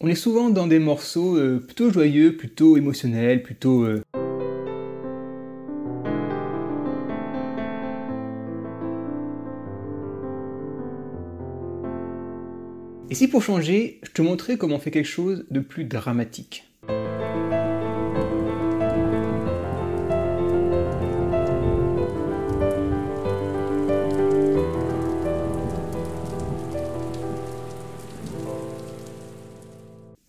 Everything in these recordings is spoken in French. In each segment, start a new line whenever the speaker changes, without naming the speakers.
On est souvent dans des morceaux plutôt joyeux, plutôt émotionnels, plutôt... Et si pour changer, je te montrais comment on fait quelque chose de plus dramatique.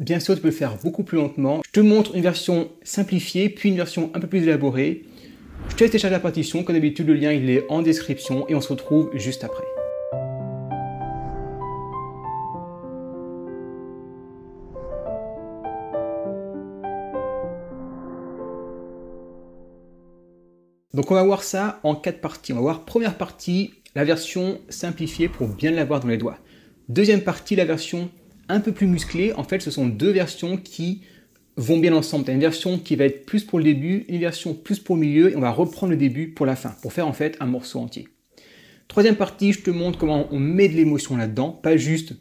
Bien sûr, tu peux le faire beaucoup plus lentement. Je te montre une version simplifiée, puis une version un peu plus élaborée. Je te laisse télécharger la partition. Comme d'habitude, le lien il est en description et on se retrouve juste après. Donc on va voir ça en 4 parties. On va voir première partie, la version simplifiée pour bien l'avoir dans les doigts. Deuxième partie, la version un peu plus musclée. En fait, ce sont deux versions qui vont bien ensemble. Tu as une version qui va être plus pour le début, une version plus pour le milieu, et on va reprendre le début pour la fin, pour faire en fait un morceau entier. Troisième partie, je te montre comment on met de l'émotion là-dedans, pas juste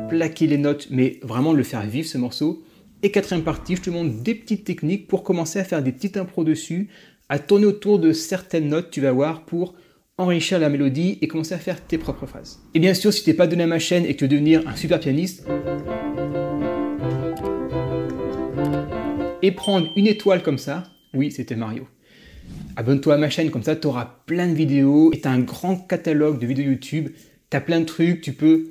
plaquer les notes, mais vraiment le faire vivre ce morceau. Et quatrième partie, je te montre des petites techniques pour commencer à faire des petites impros dessus, à tourner autour de certaines notes, tu vas voir, pour enrichir la mélodie et commencer à faire tes propres phrases. Et bien sûr, si tu n'es pas abonné à ma chaîne et que tu veux devenir un super pianiste, et prendre une étoile comme ça, oui, c'était Mario. Abonne-toi à ma chaîne, comme ça tu auras plein de vidéos, et tu as un grand catalogue de vidéos YouTube, tu as plein de trucs, tu peux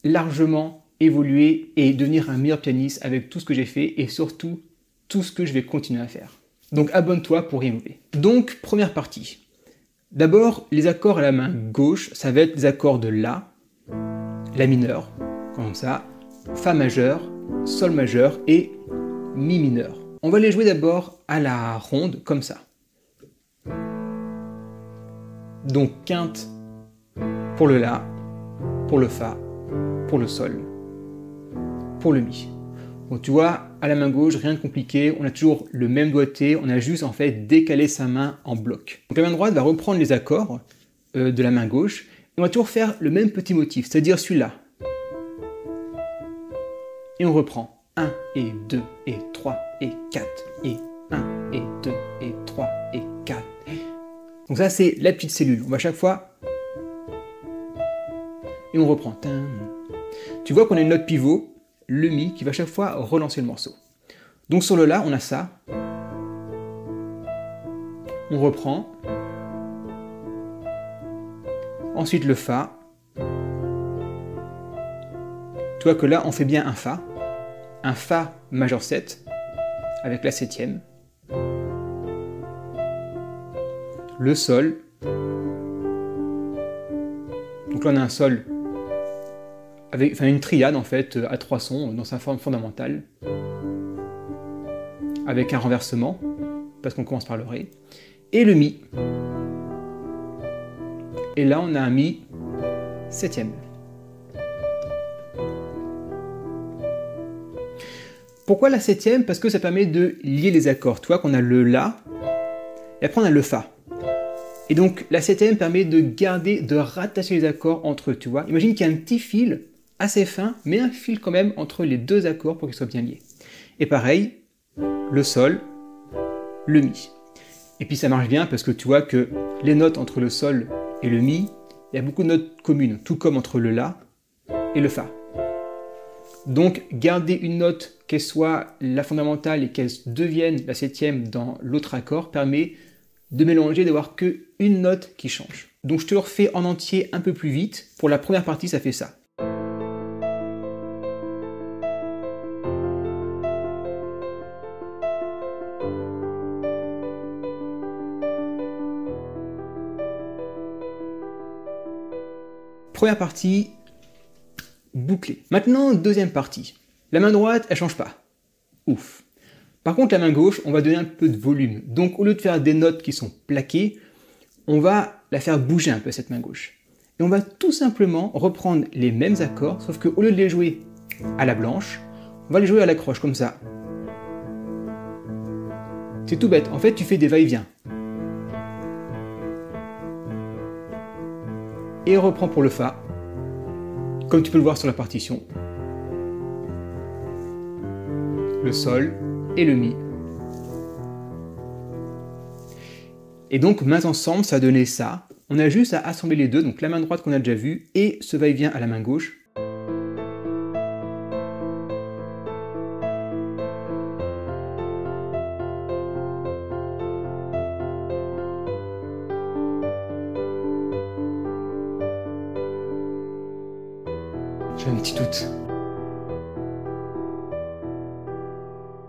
largement évoluer et devenir un meilleur pianiste avec tout ce que j'ai fait, et surtout, tout ce que je vais continuer à faire. Donc abonne-toi pour rien louper. Donc, première partie. D'abord, les accords à la main gauche, ça va être des accords de La, La mineur, comme ça, Fa majeur, Sol majeur et Mi mineur. On va les jouer d'abord à la ronde, comme ça. Donc quinte pour le La, pour le Fa, pour le Sol, pour le Mi. Donc tu vois, à la main gauche, rien de compliqué, on a toujours le même doigté, on a juste en fait décalé sa main en bloc. Donc la main droite va reprendre les accords de la main gauche, et on va toujours faire le même petit motif, c'est-à-dire celui-là. Et on reprend 1 et 2 et 3 et 4 et 1 et 2 et 3 et 4. Donc ça c'est la petite cellule, on va à chaque fois et on reprend. Tu vois qu'on a une note pivot, le Mi, qui va à chaque fois relancer le morceau. Donc sur le La, on a ça. On reprend. Ensuite le Fa. Tu vois que là, on fait bien un Fa majeur 7, avec la septième. Le Sol. Donc là, on a un Sol avec une triade en fait à 3 sons dans sa forme fondamentale, avec un renversement, parce qu'on commence par le Ré, et le Mi. Et là on a un Mi septième. Pourquoi la septième? Parce que ça permet de lier les accords. Tu vois qu'on a le La, et après on a le Fa. Et donc la septième permet de garder, de rattacher les accords entre eux, tu vois. Imagine qu'il y a un petit fil assez fin, mais un fil quand même entre les deux accords pour qu'ils soient bien liés. Et pareil, le Sol, le Mi. Et puis ça marche bien parce que tu vois que les notes entre le Sol et le Mi, il y a beaucoup de notes communes, tout comme entre le La et le Fa. Donc garder une note, qu'elle soit la fondamentale et qu'elle devienne la septième dans l'autre accord, permet de mélanger, d'avoir qu'une note qui change. Donc je te le refais en entier un peu plus vite. Pour la première partie, ça fait ça. Première partie, bouclée. Maintenant, deuxième partie. La main droite, elle change pas. Ouf. Par contre, la main gauche, on va donner un peu de volume. Donc, au lieu de faire des notes qui sont plaquées, on va la faire bouger un peu, cette main gauche. Et on va tout simplement reprendre les mêmes accords, sauf qu'au lieu de les jouer à la blanche, on va les jouer à la croche, comme ça. C'est tout bête. En fait, tu fais des va-et-vient. Et reprends pour le Fa, comme tu peux le voir sur la partition. le sol et le mi. Et donc, mains ensemble, ça a donné ça. On a juste à assembler les deux, donc la main droite qu'on a déjà vue et ce va-et-vient à la main gauche. J'ai un petit doute.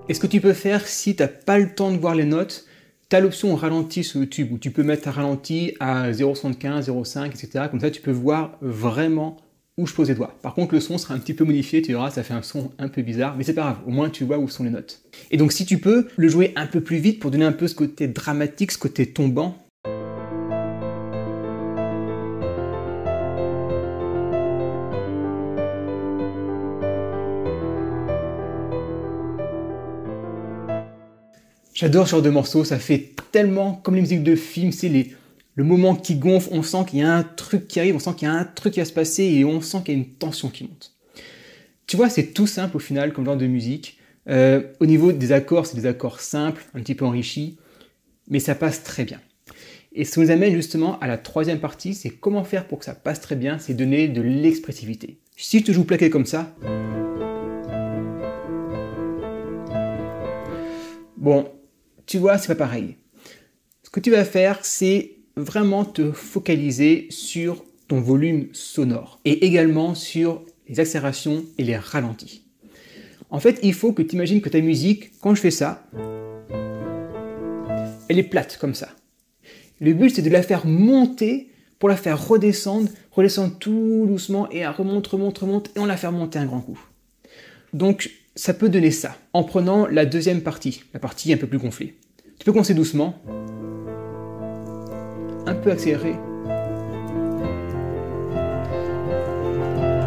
Et ce que tu peux faire si tu n'as pas le temps de voir les notes, tu as l'option ralenti sur YouTube où tu peux mettre un ralenti à 0,75, 0,5, etc. Comme ça, tu peux voir vraiment où je pose les doigts. Par contre, le son sera un petit peu modifié, tu verras, ça fait un son un peu bizarre, mais c'est pas grave, au moins tu vois où sont les notes. Et donc, si tu peux, le jouer un peu plus vite pour donner un peu ce côté dramatique, ce côté tombant. J'adore ce genre de morceaux, ça fait tellement comme les musiques de films, c'est le moment qui gonfle, on sent qu'il y a un truc qui arrive, on sent qu'il y a un truc qui va se passer et on sent qu'il y a une tension qui monte. Tu vois, c'est tout simple au final comme genre de musique. Au niveau des accords, c'est des accords simples, un petit peu enrichis, mais ça passe très bien. Et ce qui nous amène justement à la troisième partie, c'est comment faire pour que ça passe très bien, c'est donner de l'expressivité. Si je te joue plaqué comme ça, bon, tu vois, c'est pas pareil. Ce que tu vas faire, c'est vraiment te focaliser sur ton volume sonore et également sur les accélérations et les ralentis. En fait, il faut que tu imagines que ta musique, quand je fais ça, elle est plate comme ça. Le but, c'est de la faire monter pour la faire redescendre tout doucement et elle remonte, et on la fait remonter un grand coup. Donc, ça peut donner ça, en prenant la deuxième partie, la partie un peu plus gonflée. Tu peux commencer doucement, un peu accélérer,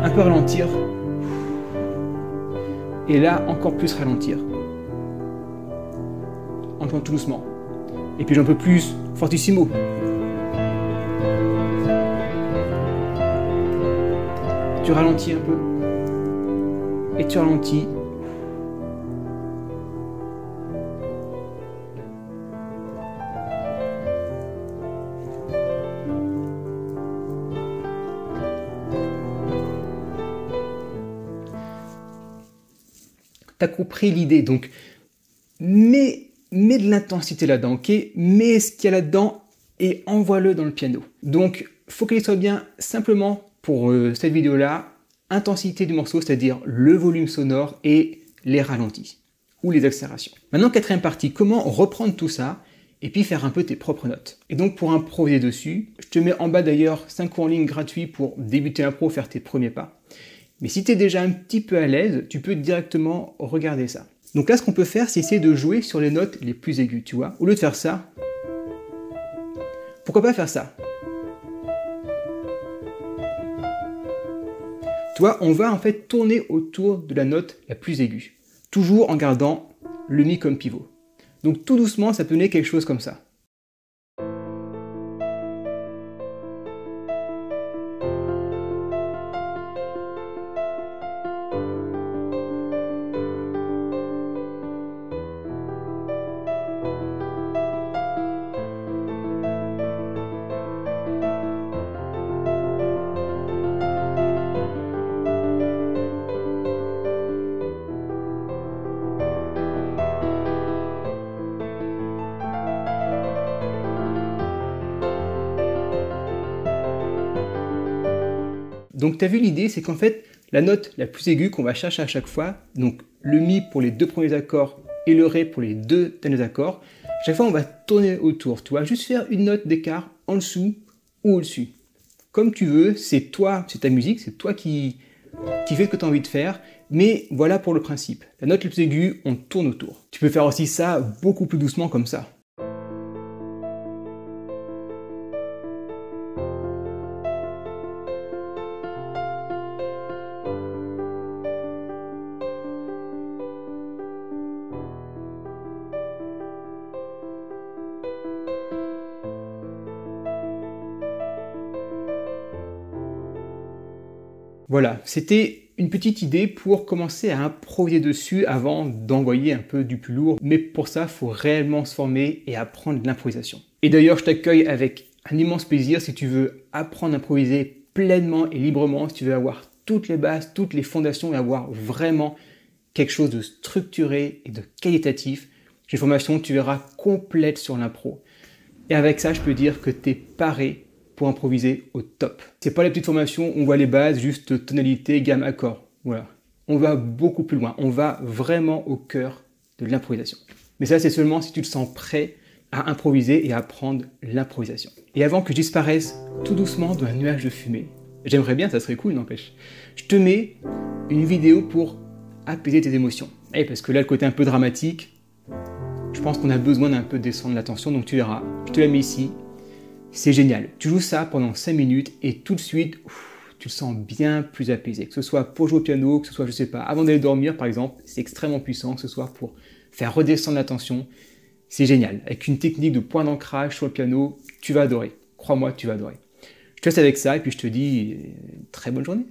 un peu ralentir, et là, encore plus ralentir. En jouant tout doucement. Et puis j'en peux plus, fortissimo. Tu ralentis un peu, et tu ralentis. T'as compris l'idée, donc mets de l'intensité là-dedans, ok? Mets ce qu'il y a là-dedans et envoie-le dans le piano. Donc, focalise-toi bien simplement pour cette vidéo-là, intensité du morceau, c'est-à-dire le volume sonore et les ralentis ou les accélérations. Maintenant, quatrième partie, comment reprendre tout ça et puis faire un peu tes propres notes. Et donc, pour improviser dessus, je te mets en bas d'ailleurs 5 cours en ligne gratuits pour débuter l'impro, faire tes premiers pas. Mais si tu es déjà un petit peu à l'aise, tu peux directement regarder ça. Donc là, ce qu'on peut faire, c'est essayer de jouer sur les notes les plus aiguës, tu vois. Au lieu de faire ça, pourquoi pas faire ça? Tu vois, on va en fait tourner autour de la note la plus aiguë. Toujours en gardant le mi comme pivot. Donc tout doucement, ça peut donner quelque chose comme ça. Donc tu as vu l'idée, c'est qu'en fait, la note la plus aiguë qu'on va chercher à chaque fois, donc le mi pour les deux premiers accords et le ré pour les deux derniers accords, chaque fois on va tourner autour, tu vois, juste faire une note d'écart en dessous ou au-dessus. Comme tu veux, c'est toi, c'est ta musique, c'est toi qui fais ce que tu as envie de faire, mais voilà pour le principe. La note la plus aiguë, on tourne autour. Tu peux faire aussi ça beaucoup plus doucement comme ça. Voilà, c'était une petite idée pour commencer à improviser dessus avant d'envoyer un peu du plus lourd. Mais pour ça, il faut réellement se former et apprendre l'improvisation. Et d'ailleurs, je t'accueille avec un immense plaisir si tu veux apprendre à improviser pleinement et librement, si tu veux avoir toutes les bases, toutes les fondations et avoir vraiment quelque chose de structuré et de qualitatif. J'ai une formation, tu verras, complète sur l'impro. Et avec ça, je peux dire que tu es paré pour improviser au top. C'est pas la petite formation, on voit les bases, juste tonalité, gamme, accord. Voilà. On va beaucoup plus loin. On va vraiment au cœur de l'improvisation. Mais ça, c'est seulement si tu te sens prêt à improviser et à apprendre l'improvisation. Et avant que je disparaisse tout doucement dans un nuage de fumée, j'aimerais bien, ça serait cool, n'empêche, je te mets une vidéo pour apaiser tes émotions. Et parce que là, le côté un peu dramatique, je pense qu'on a besoin d'un peu descendre la tension, donc tu verras. Je te la mets ici. C'est génial. Tu joues ça pendant 5 minutes et tout de suite, tu le sens bien plus apaisé. Que ce soit pour jouer au piano, que ce soit, je sais pas, avant d'aller dormir par exemple, c'est extrêmement puissant. Que ce soit pour faire redescendre la tension, c'est génial. Avec une technique de point d'ancrage sur le piano, tu vas adorer. Crois-moi, tu vas adorer. Je te laisse avec ça et puis je te dis très bonne journée.